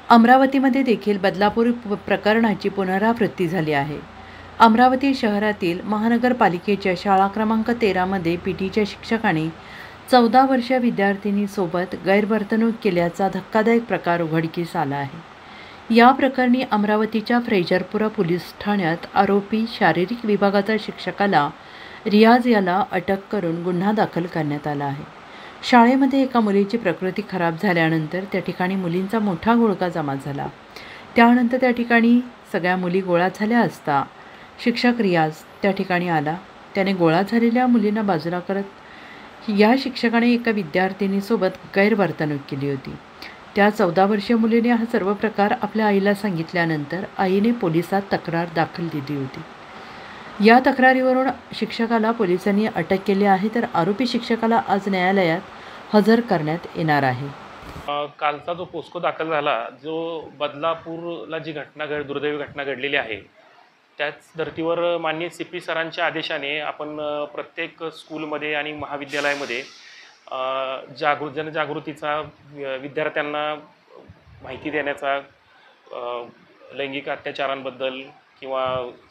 अमरावतीमध्ये देखील बदलापूर प्रकरणाची पुनरावृत्ती झाली आहे। अमरावती शहरातील महानगरपालिकेच्या शाळा क्रमांक 13 मध्ये पीटीच्या शिक्षकाने 14 वर्षीय विद्यार्थिनीसोबत गैरवर्तणूक केल्याचा धक्कादायक प्रकार उघडकीस आला आहे। या प्रकरणी अमरावतीच्या फ्रेजरपुरा पोलीस ठाण्यात आरोपी शारीरिक विभागाचा शिक्षकाला रियाज याला अटक करून गुन्हा दाखल करण्यात आला आहे। शाळेमध्ये एका मुलीची प्रकृती खराब झाल्यानंतर त्या ठिकाणी मुलींचा मोठा घोळका जमा झाला। त्यानंतर त्या ठिकाणी सगळ्या मुली गोळा झाल्या असता शिक्षक रियाज त्या ठिकाणी आला। त्याने गोळा झालेल्या मुलींना बाजूला करत या शिक्षकाने एका विद्यार्थिनीसोबत गैरवर्तणूक केली होती। त्या 14 वर्षीय मुलीने हा सर्व प्रकार आपल्या आईला सांगितल्यानंतर आईने पोलिसात तक्रार दाखल दिली होती। या तक्रारीवरून शिक्षकाला पोलिसांनी अटक केली आहे, तर आरोपी शिक्षकाला आज न्यायालयात हजर करण्यात येणार आहे। कालचा जो पोस्को दाखल झाला, जो बदलापूरला जी दुर्दैवी घटना घडलेली आहे, त्याच धर्तीवर माननीय CP सरांच्या आदेशाने आपण प्रत्येक स्कूलमध्ये आणि महाविद्यालयामध्ये जनजागृतीचा, विद्यार्थ्यांना माहिती देण्याचा, लैंगिक अत्याचारांबद्दल किंवा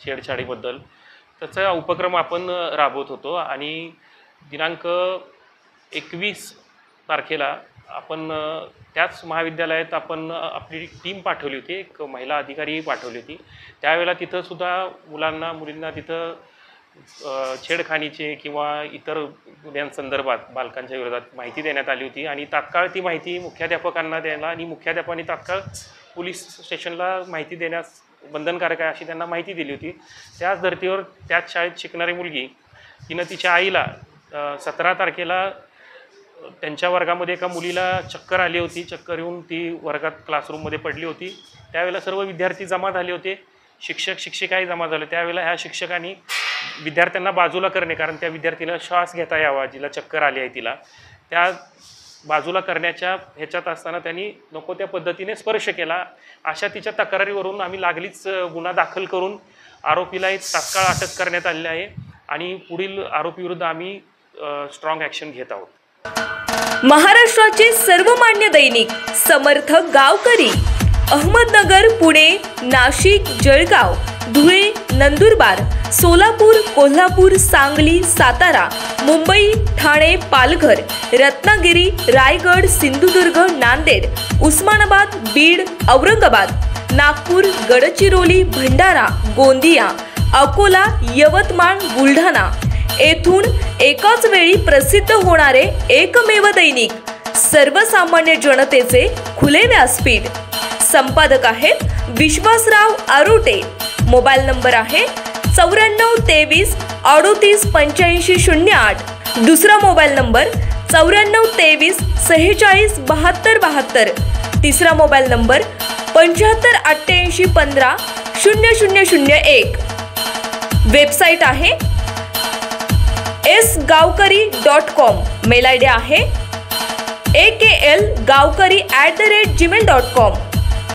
छेडछाडीबद्दल त्याचा उपक्रम आपण राबवत होतो। आणि दिनांक 21 तारखेला आपण त्याच महाविद्यालयात आपण आपली टीम पाठवली होती, एक महिला अधिकारी पाठवली होती। त्यावेळेला तिथं सुद्धा मुलींना तिथं छेडखानीचे किंवा इतर गुन्ह्यांसंदर्भात बालकांच्या विरोधात माहिती देण्यात आली होती आणि तात्काळ ती माहिती मुख्याध्यापकांना द्यायला आणि मुख्याध्यापकांनी तात्काळ पोलीस स्टेशनला माहिती देण्यास बंधनकारक आहे अशी त्यांना माहिती दिली होती। त्याच धर्तीवर त्याच शाळेत शिकणारी मुलगी तिनं तिच्या आईला 17 तारखेला त्यांच्या वर्गामध्ये एका मुलीला चक्कर आली होती, चक्कर येऊन ती वर्गात क्लासरूममध्ये पडली होती। त्यावेळेला सर्व विद्यार्थी जमा झाले होते, शिक्षक शिक्षिकाही जमा झाले। त्यावेळेला ह्या शिक्षकांनी विद्यार्थ्यांना बाजूला करणे, कारण त्या विद्यार्थीला श्वास घेता यावा, जिला चक्कर आली आहे तिला, त्या बाजूला करण्याच्या ह्याच्यात असताना त्यांनी नको त्या पद्धतीने स्पर्श केला। अशा तिच्या तक्रारीवरून आम्ही लागलीच गुन्हा दाखल करून आरोपीला तात्काळ अटक करण्यात आलेली आहे आणि पुढील आरोपीविरुद्ध आम्ही स्ट्रॉंग ॲक्शन घेत आहोत। महाराष्ट्राचे सर्वमान्य दैनिक समर्थ गावकरी अहमदनगर, पुणे, नाशिक, जळगाव, धुळे, नंदुरबार, सोलापूर, कोल्हापूर, सांगली, सातारा, मुंबई, ठाणे, पालघर, रत्नागिरी, रायगड, सिंधुदुर्ग, नांदेड, उस्मानाबाद, बीड, औरंगाबाद, नागपूर, गडचिरोली, भंडारा, गोंदिया, अकोला, यवतमाळ, बुलढाणा येथून एकाच वेळी प्रसिद्ध होणारे एकमेव दैनिक, सर्वसामान्य जनतेचे खुले व्यासपीठ। संपादक आहेत विश्वासराव आरोटे। मोबाईल नंबर आहे 94 23 38 85 08। दुसरा मोबाईल नंबर 94 23 46 72 72। तिसरा मोबाईल नंबर 75 88 15 0001। वेबसाईट आहे sgavkari.com। मेल आयडी आहे akl gavkari@gmail.com।